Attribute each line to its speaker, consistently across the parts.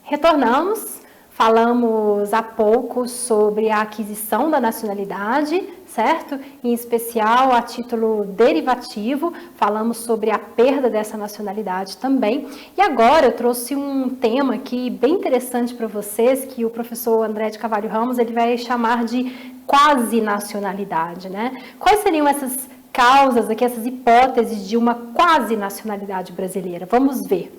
Speaker 1: Retornamos, falamos há pouco sobre a aquisição da nacionalidade, certo? Em especial a título derivativo, falamos sobre a perda dessa nacionalidade também. E agora eu trouxe um tema aqui bem interessante para vocês, que o professor André de Carvalho Ramos ele vai chamar de quase nacionalidade, né? Quais seriam essas causas aqui, essas hipóteses de uma quase nacionalidade brasileira? Vamos ver.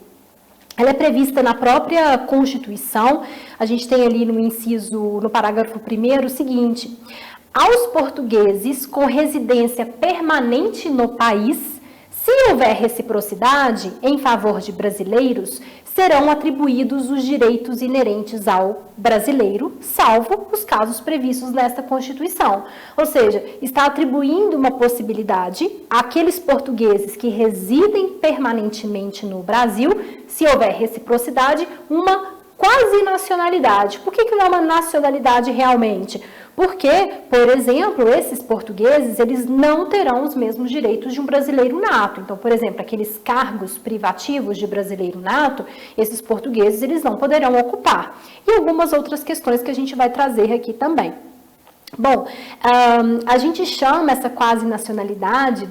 Speaker 1: Ela é prevista na própria Constituição. A gente tem ali no inciso, no parágrafo 1º, o seguinte: aos portugueses com residência permanente no país, se houver reciprocidade em favor de brasileiros, serão atribuídos os direitos inerentes ao brasileiro, salvo os casos previstos nesta Constituição. Ou seja, está atribuindo uma possibilidade àqueles portugueses que residem permanentemente no Brasil, se houver reciprocidade, uma quase nacionalidade. Por que não é uma nacionalidade realmente? Porque, por exemplo, esses portugueses, eles não terão os mesmos direitos de um brasileiro nato. Então, por exemplo, aqueles cargos privativos de brasileiro nato, esses portugueses, eles não poderão ocupar. E algumas outras questões que a gente vai trazer aqui também. Bom, a gente chama essa quase nacionalidade,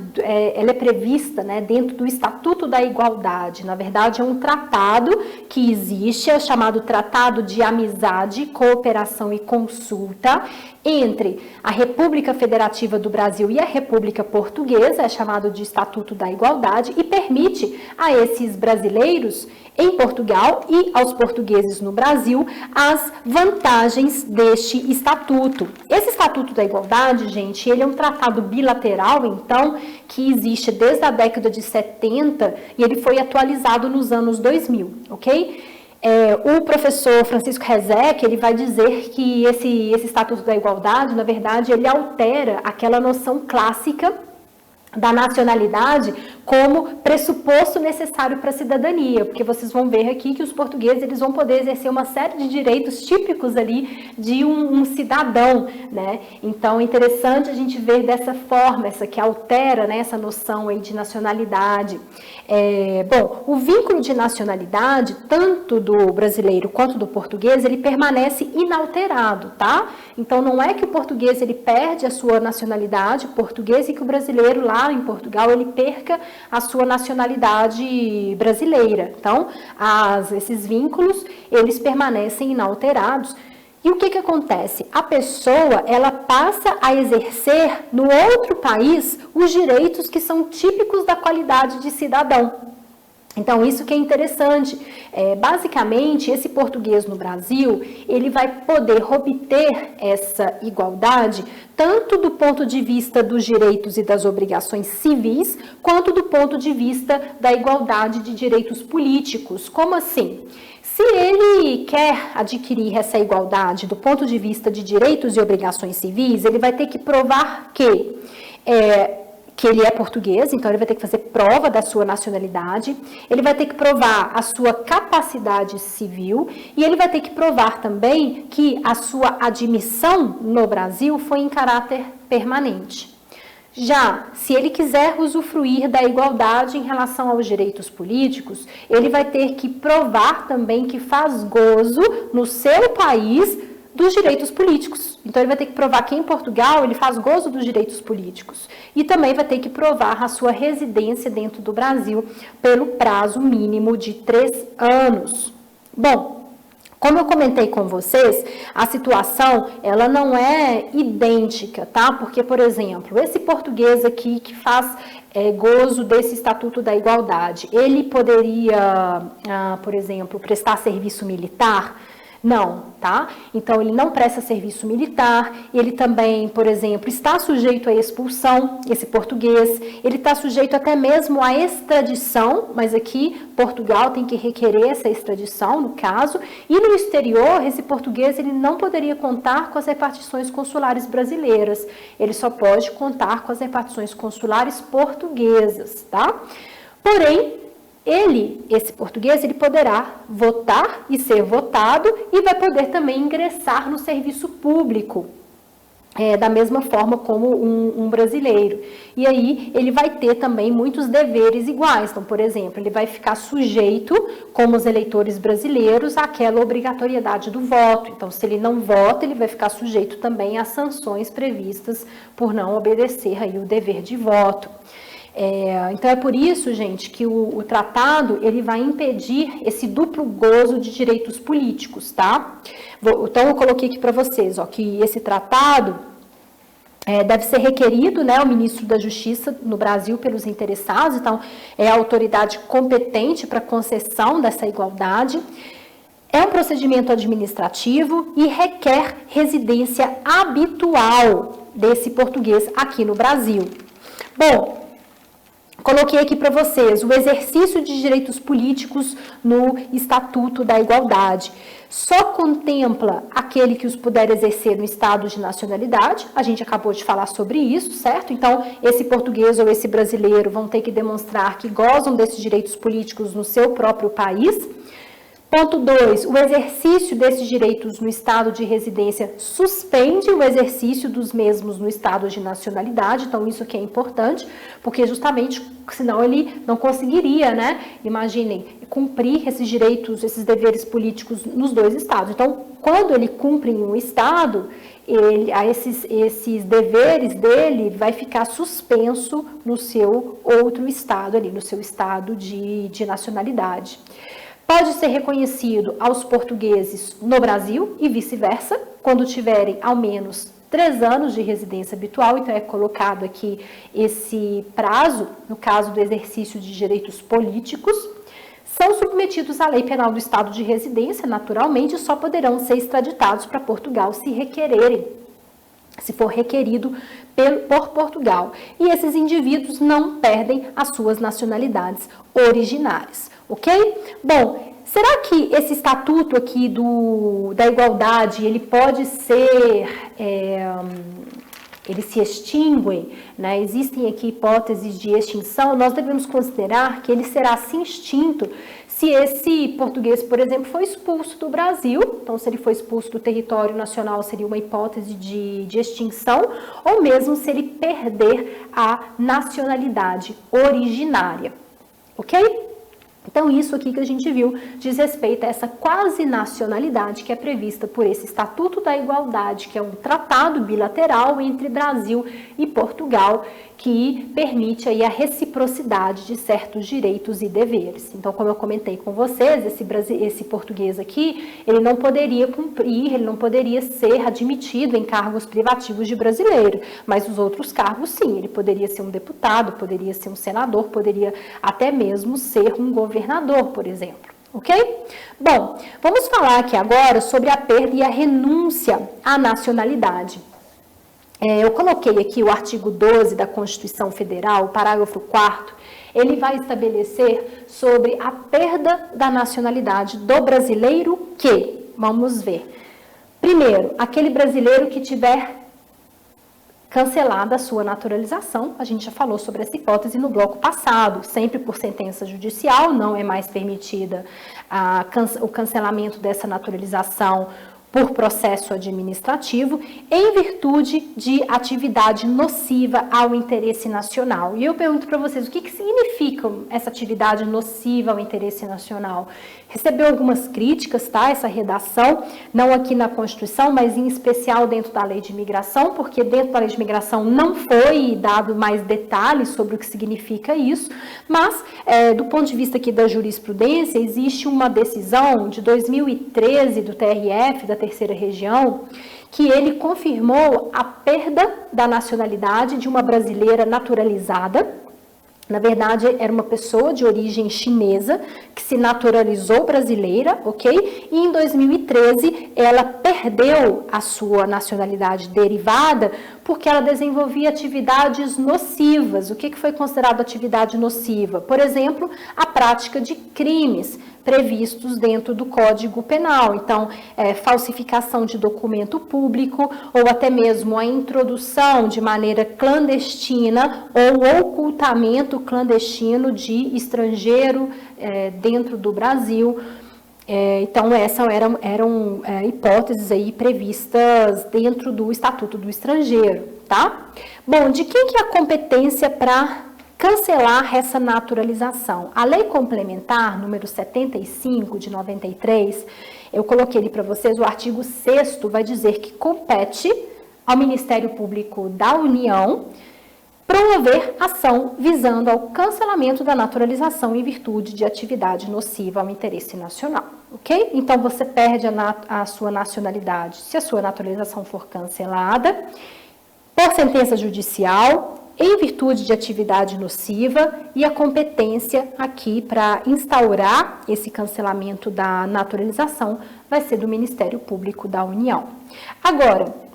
Speaker 1: ela é prevista, né, dentro do Estatuto da Igualdade. Na verdade, é um tratado que existe, é chamado Tratado de Amizade, Cooperação e Consulta entre a República Federativa do Brasil e a República Portuguesa, é chamado de Estatuto da Igualdade, e permite a esses brasileiros em Portugal e aos portugueses no Brasil as vantagens deste estatuto. Esse Estatuto da Igualdade, gente, ele é um tratado bilateral, então, que existe desde a década de 70 e ele foi atualizado nos anos 2000, ok? O professor Francisco Rezec, ele vai dizer que esse Estatuto da Igualdade, na verdade, ele altera aquela noção clássica da nacionalidade como pressuposto necessário para a cidadania, porque vocês vão ver aqui que os portugueses eles vão poder exercer uma série de direitos típicos ali de um cidadão, né? Então é interessante a gente ver dessa forma, essa que altera, né, essa noção aí de nacionalidade. Bom, o vínculo de nacionalidade, tanto do brasileiro quanto do português, ele permanece inalterado, tá? Então não é que o português ele perde a sua nacionalidade portuguesa e que o brasileiro lá em Portugal ele perca a sua nacionalidade brasileira. Então, esses vínculos, eles permanecem inalterados. E o que acontece? A pessoa, ela passa a exercer no outro país os direitos que são típicos da qualidade de cidadão. Então, isso que é interessante. Basicamente, esse português no Brasil, ele vai poder obter essa igualdade tanto do ponto de vista dos direitos e das obrigações civis, quanto do ponto de vista da igualdade de direitos políticos. Como assim? Se ele quer adquirir essa igualdade do ponto de vista de direitos e obrigações civis, ele vai ter que provar que ele é português, então ele vai ter que fazer prova da sua nacionalidade, ele vai ter que provar a sua capacidade civil e ele vai ter que provar também que a sua admissão no Brasil foi em caráter permanente. Já, se ele quiser usufruir da igualdade em relação aos direitos políticos, ele vai ter que provar também que faz gozo no seu país dos direitos políticos. Então, ele vai ter que provar que em Portugal ele faz gozo dos direitos políticos. E também vai ter que provar a sua residência dentro do Brasil pelo prazo mínimo de 3 anos. Bom, como eu comentei com vocês, a situação, ela não é idêntica, tá? Porque, por exemplo, esse português aqui que faz gozo desse Estatuto da Igualdade, ele poderia, por exemplo, prestar serviço militar. Não, tá? Então, ele não presta serviço militar, ele também, por exemplo, está sujeito à expulsão, esse português, ele está sujeito até mesmo à extradição, mas aqui Portugal tem que requerer essa extradição, no caso, e no exterior, esse português ele não poderia contar com as repartições consulares brasileiras, ele só pode contar com as repartições consulares portuguesas, tá? Porém, esse português, ele poderá votar e ser votado e vai poder também ingressar no serviço público, da mesma forma como um brasileiro. E aí, ele vai ter também muitos deveres iguais. Então, por exemplo, ele vai ficar sujeito, como os eleitores brasileiros, àquela obrigatoriedade do voto. Então, se ele não vota, ele vai ficar sujeito também às sanções previstas por não obedecer aí o dever de voto. Então é por isso, gente, que o tratado ele vai impedir esse duplo gozo de direitos políticos, tá? Então eu coloquei aqui para vocês, ó, que esse tratado deve ser requerido, né, ao ministro da Justiça no Brasil pelos interessados, então é a autoridade competente para concessão dessa igualdade. É um procedimento administrativo e requer residência habitual desse português aqui no Brasil. Bom, coloquei aqui para vocês o exercício de direitos políticos no Estatuto da Igualdade. Só contempla aquele que os puder exercer no estado de nacionalidade, a gente acabou de falar sobre isso, certo? Então, esse português ou esse brasileiro vão ter que demonstrar que gozam desses direitos políticos no seu próprio país. Ponto 2, o exercício desses direitos no estado de residência suspende o exercício dos mesmos no estado de nacionalidade, então isso aqui é importante, porque justamente, senão ele não conseguiria, né, imaginem, cumprir esses direitos, esses deveres políticos nos dois estados. Então, quando ele cumpre em um estado, esses deveres dele vai ficar suspenso no seu outro estado, ali no seu estado de nacionalidade. Pode ser reconhecido aos portugueses no Brasil e vice-versa, quando tiverem ao menos 3 anos de residência habitual, então é colocado aqui esse prazo, no caso do exercício de direitos políticos, são submetidos à lei penal do estado de residência, naturalmente, só poderão ser extraditados para Portugal se requererem, se for requerido por Portugal. E esses indivíduos não perdem as suas nacionalidades originárias. Ok? Bom, será que esse estatuto aqui da igualdade, ele pode ser, ele se extingue, né? Existem aqui hipóteses de extinção, nós devemos considerar que ele será assim extinto se esse português, por exemplo, for expulso do Brasil, então se ele for expulso do território nacional seria uma hipótese de extinção, ou mesmo se ele perder a nacionalidade originária, ok? Então, isso aqui que a gente viu diz respeito a essa quase nacionalidade que é prevista por esse Estatuto da Igualdade, que é um tratado bilateral entre Brasil e Portugal, que permite aí a reciprocidade de certos direitos e deveres. Então, como eu comentei com vocês, esse português aqui, ele não poderia cumprir, ele não poderia ser admitido em cargos privativos de brasileiro, mas os outros cargos sim, ele poderia ser um deputado, poderia ser um senador, poderia até mesmo ser um governador, por exemplo. Ok? Bom, vamos falar aqui agora sobre a perda e a renúncia à nacionalidade. Eu coloquei aqui o artigo 12 da Constituição Federal, parágrafo 4º, ele vai estabelecer sobre a perda da nacionalidade do brasileiro que, vamos ver, primeiro, aquele brasileiro que tiver cancelada a sua naturalização, a gente já falou sobre essa hipótese no bloco passado, sempre por sentença judicial, não é mais permitida o cancelamento dessa naturalização por processo administrativo, em virtude de atividade nociva ao interesse nacional. E eu pergunto para vocês, o que significa essa atividade nociva ao interesse nacional? Recebeu algumas críticas, tá? Essa redação, não aqui na Constituição, mas em especial dentro da Lei de Imigração, porque dentro da Lei de Imigração não foi dado mais detalhes sobre o que significa isso, mas do ponto de vista aqui da jurisprudência, existe uma decisão de 2013 do TRF, da Terceira Região, que ele confirmou a perda da nacionalidade de uma brasileira naturalizada Na verdade, era uma pessoa de origem chinesa que se naturalizou brasileira, ok? E em 2013 ela perdeu a sua nacionalidade derivada porque ela desenvolvia atividades nocivas. O que foi considerado atividade nociva? Por exemplo, a prática de crimes previstos dentro do Código Penal. Então, falsificação de documento público ou até mesmo a introdução de maneira clandestina ou ocultamento clandestino de estrangeiro dentro do Brasil. Então, essas eram hipóteses aí previstas dentro do Estatuto do Estrangeiro, tá? Bom, de quem que é a competência para cancelar essa naturalização? A Lei Complementar número 75 de 93, eu coloquei ali para vocês, o artigo 6º vai dizer que compete ao Ministério Público da União promover ação visando ao cancelamento da naturalização em virtude de atividade nociva ao interesse nacional, ok? Então, você perde a sua nacionalidade se a sua naturalização for cancelada por sentença judicial, em virtude de atividade nociva, e a competência aqui para instaurar esse cancelamento da naturalização vai ser do Ministério Público da União. Agora,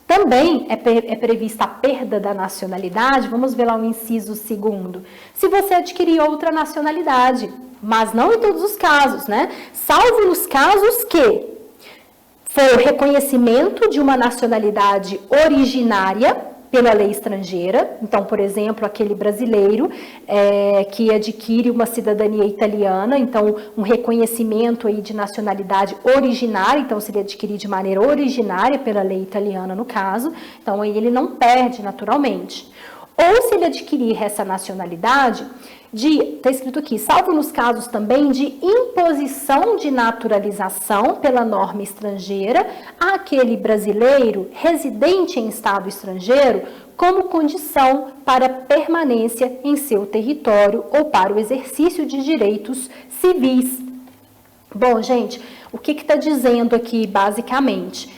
Speaker 1: também é prevista a perda da nacionalidade, vamos ver lá o inciso 2º, se você adquirir outra nacionalidade, mas não em todos os casos, né? Salvo nos casos que foi o reconhecimento de uma nacionalidade originária pela lei estrangeira. Então, por exemplo, aquele brasileiro que adquire uma cidadania italiana, então um reconhecimento aí de nacionalidade originária, então se ele adquirir de maneira originária pela lei italiana no caso, então aí ele não perde naturalmente. Ou se ele adquirir essa nacionalidade, está escrito aqui, salvo nos casos também de imposição de naturalização pela norma estrangeira àquele brasileiro residente em estado estrangeiro como condição para permanência em seu território ou para o exercício de direitos civis. Bom, gente, o que está dizendo aqui basicamente?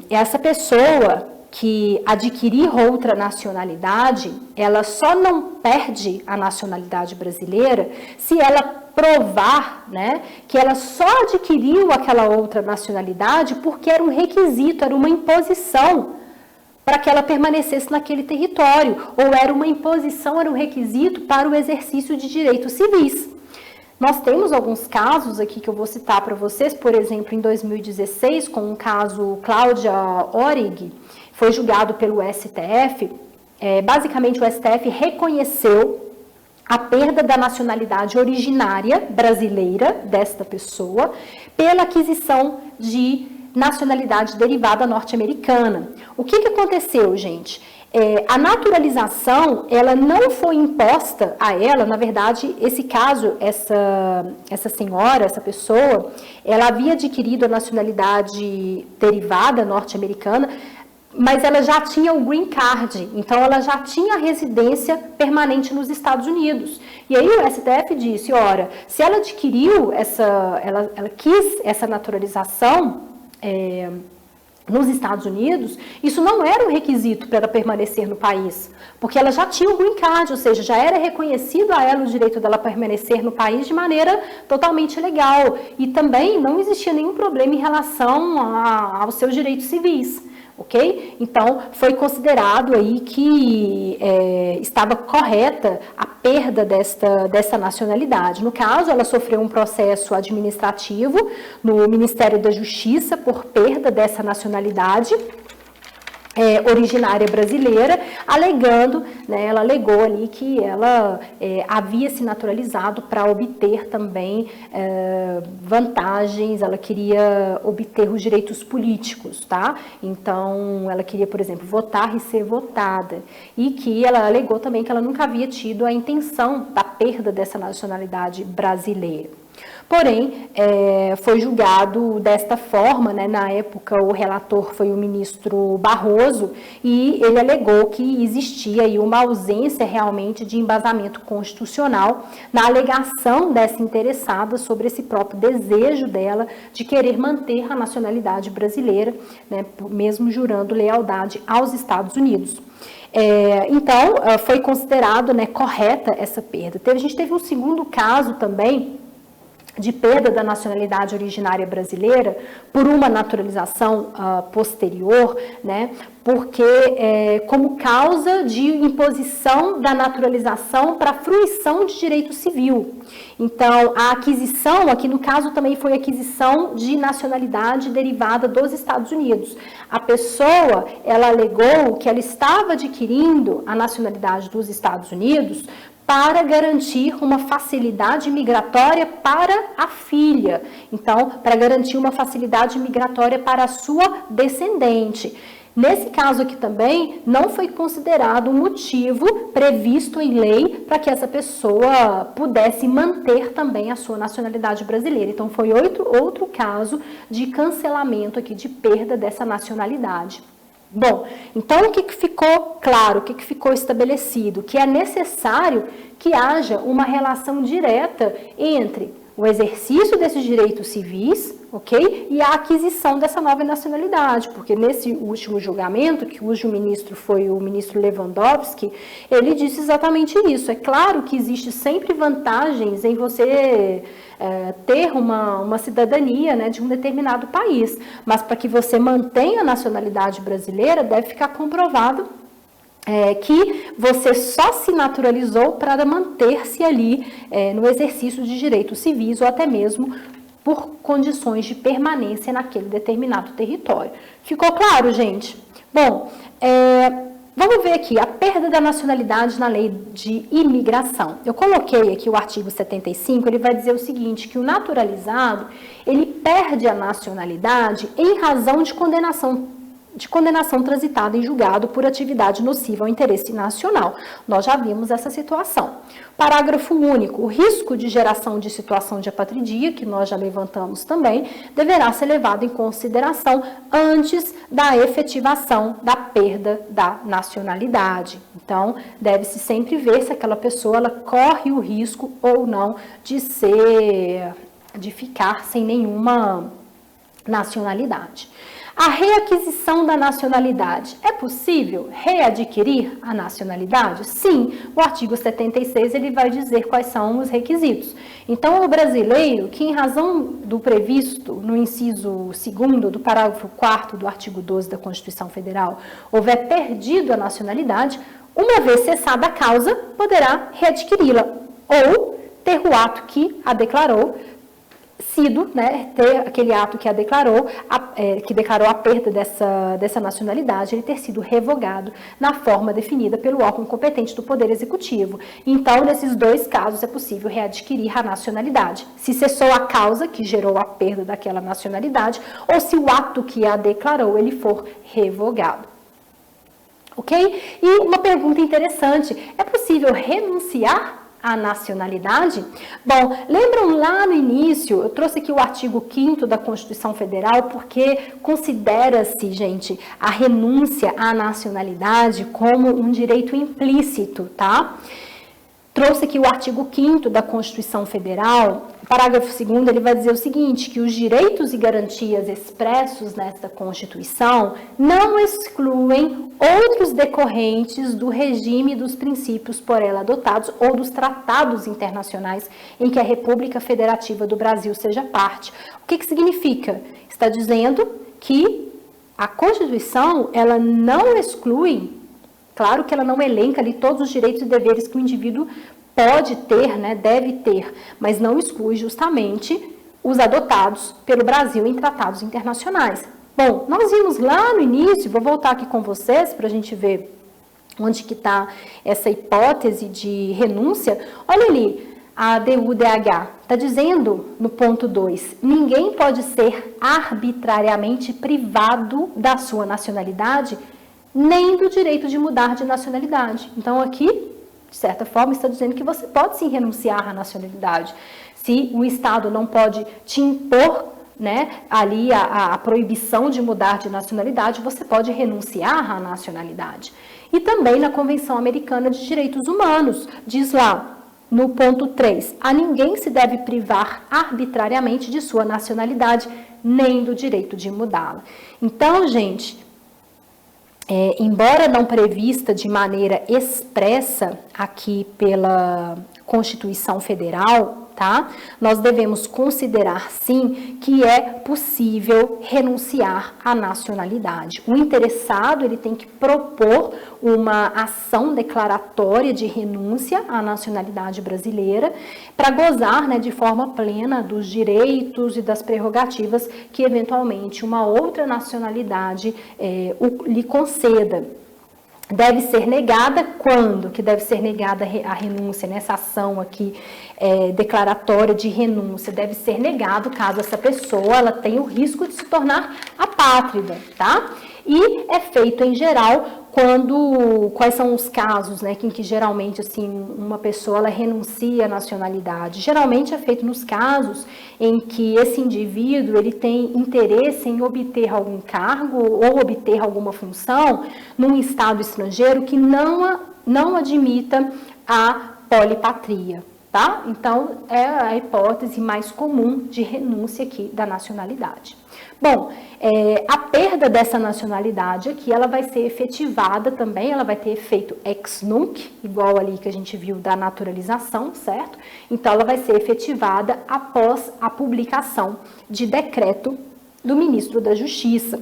Speaker 1: Essa pessoa que adquirir outra nacionalidade, ela só não perde a nacionalidade brasileira se ela provar, né, que ela só adquiriu aquela outra nacionalidade porque era um requisito, era uma imposição para que ela permanecesse naquele território, ou era uma imposição, era um requisito para o exercício de direitos civis. Nós temos alguns casos aqui que eu vou citar para vocês, por exemplo, em 2016, com o caso Cláudia Orig, foi julgado pelo STF. Basicamente, o STF reconheceu a perda da nacionalidade originária brasileira desta pessoa pela aquisição de nacionalidade derivada norte-americana. O que aconteceu, gente? A naturalização, ela não foi imposta a ela, na verdade, esse caso, essa senhora, essa pessoa, ela havia adquirido a nacionalidade derivada norte-americana, mas ela já tinha o green card, então ela já tinha a residência permanente nos Estados Unidos. E aí o STF disse, ora, se ela adquiriu ela quis essa naturalização nos Estados Unidos, isso não era um requisito para ela permanecer no país, porque ela já tinha o green card, ou seja, já era reconhecido a ela o direito dela permanecer no país de maneira totalmente legal. E também não existia nenhum problema em relação aos seus direitos civis. Ok? Então, foi considerado aí que estava correta a perda dessa nacionalidade. No caso, ela sofreu um processo administrativo no Ministério da Justiça por perda dessa nacionalidade originária brasileira, alegando, né, ela alegou ali que ela havia se naturalizado para obter também vantagens, ela queria obter os direitos políticos, tá? Então, ela queria, por exemplo, votar e ser votada, e que ela alegou também que ela nunca havia tido a intenção da perda dessa nacionalidade brasileira. Porém, foi julgado desta forma, né? Na época o relator foi o ministro Barroso, e ele alegou que existia aí uma ausência realmente de embasamento constitucional na alegação dessa interessada sobre esse próprio desejo dela de querer manter a nacionalidade brasileira, né? Mesmo jurando lealdade aos Estados Unidos. Então, foi considerado, né, correta essa perda. A gente teve um segundo caso também de perda da nacionalidade originária brasileira por uma naturalização posterior, né, porque como causa de imposição da naturalização para fruição de direito civil. Então, a aquisição, aqui no caso também foi aquisição de nacionalidade derivada dos Estados Unidos. A pessoa, ela alegou que ela estava adquirindo a nacionalidade dos Estados Unidos para garantir uma facilidade migratória para a filha. Então, para garantir uma facilidade migratória para a sua descendente. Nesse caso aqui também, não foi considerado um motivo previsto em lei para que essa pessoa pudesse manter também a sua nacionalidade brasileira. Então, foi outro caso de cancelamento aqui, de perda dessa nacionalidade. Bom, então o que ficou claro, o que ficou estabelecido? Que é necessário que haja uma relação direta entre o exercício desses direitos civis, ok? E a aquisição dessa nova nacionalidade, porque nesse último julgamento, cujo ministro foi o ministro Lewandowski, ele disse exatamente isso. É claro que existe sempre vantagens em você ter uma cidadania, né, de um determinado país, mas para que você mantenha a nacionalidade brasileira, deve ficar comprovado que você só se naturalizou para manter-se ali no exercício de direitos civis ou até mesmo por condições de permanência naquele determinado território. Ficou claro, gente? Bom, vamos ver aqui a perda da nacionalidade na lei de imigração. Eu coloquei aqui o artigo 75, ele vai dizer o seguinte, que o naturalizado, ele perde a nacionalidade em razão de condenação transitada em julgado por atividade nociva ao interesse nacional. Nós já vimos essa situação. Parágrafo único. O risco de geração de situação de apatridia, que nós já levantamos também, deverá ser levado em consideração antes da efetivação da perda da nacionalidade. Então, deve-se sempre ver se aquela pessoa ela corre o risco ou não de ficar sem nenhuma nacionalidade. A reaquisição da nacionalidade. É possível readquirir a nacionalidade? Sim, o artigo 76 ele vai dizer quais são os requisitos. Então, o brasileiro que, em razão do previsto no inciso 2º do parágrafo 4º do artigo 12 da Constituição Federal, houver perdido a nacionalidade, uma vez cessada a causa, poderá readquiri-la ou ter o ato que a declarou sido, né, ter aquele ato que que declarou a perda dessa nacionalidade, ele ter sido revogado na forma definida pelo órgão competente do Poder Executivo. Então, nesses dois casos, é possível readquirir a nacionalidade. Se cessou a causa que gerou a perda daquela nacionalidade, ou se o ato que a declarou, ele for revogado. Ok? E uma pergunta interessante, é possível renunciar a nacionalidade? Bom, lembram lá no início, eu trouxe aqui o artigo 5º da Constituição Federal, porque considera-se, gente, a renúncia à nacionalidade como um direito implícito, tá? Trouxe aqui o artigo 5º da Constituição Federal, parágrafo 2º, ele vai dizer o seguinte, que os direitos e garantias expressos nesta Constituição não excluem outros decorrentes do regime dos princípios por ela adotados ou dos tratados internacionais em que a República Federativa do Brasil seja parte. O que significa? Está dizendo que a Constituição, ela não exclui, claro que ela não elenca ali todos os direitos e deveres que o indivíduo pode ter, né, deve ter, mas não exclui justamente os adotados pelo Brasil em tratados internacionais. Bom, nós vimos lá no início, vou voltar aqui com vocês para a gente ver onde que está essa hipótese de renúncia. Olha ali, a DUDH está dizendo no ponto 2, ninguém pode ser arbitrariamente privado da sua nacionalidade, nem do direito de mudar de nacionalidade. Então, aqui, de certa forma, está dizendo que você pode sim renunciar à nacionalidade. Se o Estado não pode te impor, né, ali a proibição de mudar de nacionalidade, você pode renunciar à nacionalidade. E também na Convenção Americana de Direitos Humanos, diz lá, no ponto 3, a ninguém se deve privar arbitrariamente de sua nacionalidade, nem do direito de mudá-la. Então, gente, embora não prevista de maneira expressa aqui pela Constituição Federal, tá? Nós devemos considerar, sim, que é possível renunciar à nacionalidade. O interessado, ele tem que propor uma ação declaratória de renúncia à nacionalidade brasileira para gozar, né, de forma plena dos direitos e das prerrogativas que, eventualmente, uma outra nacionalidade lhe conceda. Deve ser negada quando que deve ser negada a renúncia, nessa ação aqui declaratória de renúncia, deve ser negado caso essa pessoa ela tenha o risco de se tornar apátrida, tá? E é feito em geral quais são os casos, né, em que geralmente assim uma pessoa ela renuncia à nacionalidade. Geralmente é feito nos casos em que esse indivíduo ele tem interesse em obter algum cargo ou obter alguma função num estado estrangeiro que não admita a polipatria, tá? Então é a hipótese mais comum de renúncia aqui da nacionalidade. Bom, a perda dessa nacionalidade aqui, ela vai ser efetivada também, ela vai ter efeito ex nunc, igual ali que a gente viu da naturalização, certo? Então, ela vai ser efetivada após a publicação de decreto do ministro da Justiça,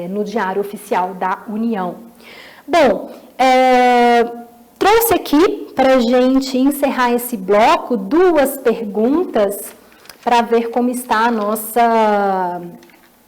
Speaker 1: no Diário Oficial da União. Bom, trouxe aqui, para a gente encerrar esse bloco, duas perguntas para ver como está a nossa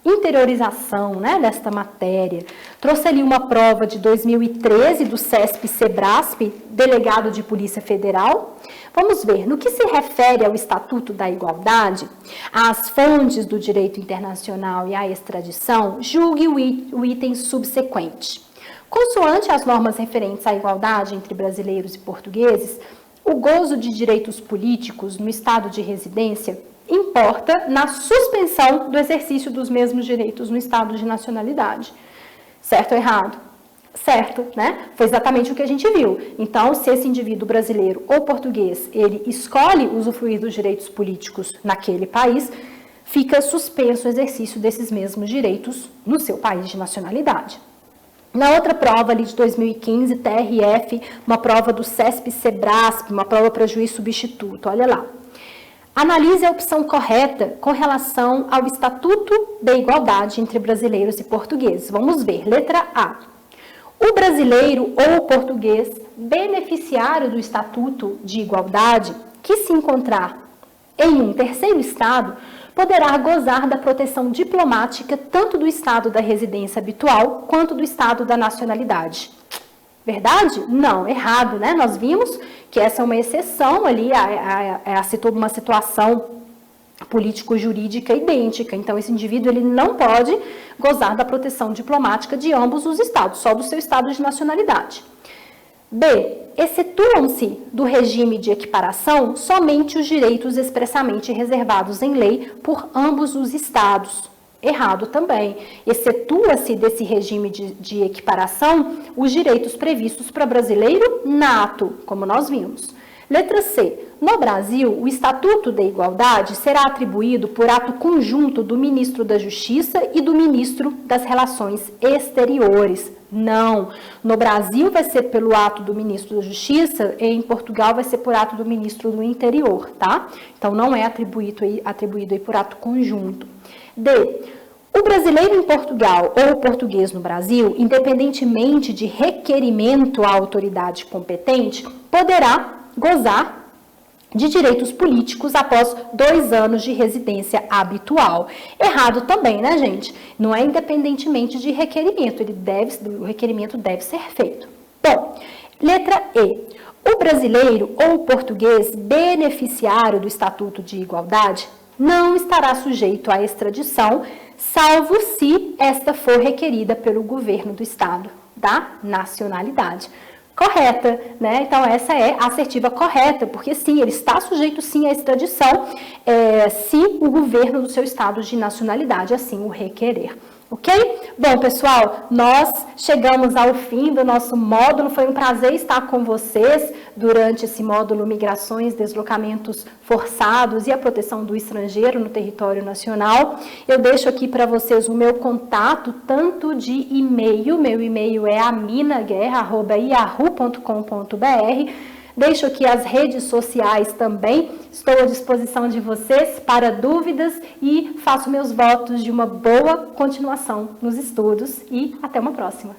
Speaker 1: interiorização, né, desta matéria. Trouxe ali uma prova de 2013 do CESP-SEBRASP, delegado de Polícia Federal. Vamos ver, no que se refere ao Estatuto da Igualdade, às fontes do direito internacional e à extradição, julgue o item subsequente. Consoante as normas referentes à igualdade entre brasileiros e portugueses, o gozo de direitos políticos no estado de residência importa na suspensão do exercício dos mesmos direitos no estado de nacionalidade. Certo ou errado? Certo, né? Foi exatamente o que a gente viu. Então, se esse indivíduo brasileiro ou português, ele escolhe usufruir dos direitos políticos naquele país, fica suspenso o exercício desses mesmos direitos no seu país de nacionalidade. Na outra prova ali de 2015, TRF, uma prova do CESP-SEBRASP, uma prova para juiz substituto, olha lá. Analise a opção correta com relação ao Estatuto da Igualdade entre brasileiros e portugueses. Vamos ver, letra A. O brasileiro ou o português beneficiário do Estatuto de Igualdade que se encontrar em um terceiro estado poderá gozar da proteção diplomática tanto do estado da residência habitual quanto do estado da nacionalidade. Verdade? Não, errado, né? Nós vimos que essa é uma exceção ali, uma situação político-jurídica idêntica. Então, esse indivíduo ele não pode gozar da proteção diplomática de ambos os estados, só do seu estado de nacionalidade. B. Excetuam-se do regime de equiparação somente os direitos expressamente reservados em lei por ambos os estados. Errado também. Excetua-se desse regime de equiparação os direitos previstos para brasileiro nato, como nós vimos. Letra C. No Brasil, o Estatuto da Igualdade será atribuído por ato conjunto do Ministro da Justiça e do Ministro das Relações Exteriores. Não. No Brasil vai ser pelo ato do Ministro da Justiça, e em Portugal vai ser por ato do Ministro do Interior, tá? Então, não é atribuído aí por ato conjunto. D. O brasileiro em Portugal ou o português no Brasil, independentemente de requerimento à autoridade competente, poderá gozar de direitos políticos após 2 anos de residência habitual. Errado também, né, gente? Não é independentemente de requerimento, o requerimento deve ser feito. Bom, letra E. O brasileiro ou o português beneficiário do Estatuto de Igualdade não estará sujeito à extradição, salvo se esta for requerida pelo governo do estado da nacionalidade. Correta, né? Então, essa é a assertiva correta, porque sim, ele está sujeito sim à extradição, se o governo do seu estado de nacionalidade assim o requerer. Ok? Bom, pessoal, nós chegamos ao fim do nosso módulo, foi um prazer estar com vocês. durante esse módulo Migrações, Deslocamentos Forçados e a Proteção do Estrangeiro no Território Nacional. Eu deixo aqui para vocês o meu contato, tanto de e-mail, meu e-mail é aminaguerra@yahoo.com.br. Deixo aqui as redes sociais também, estou à disposição de vocês para dúvidas e faço meus votos de uma boa continuação nos estudos e até uma próxima.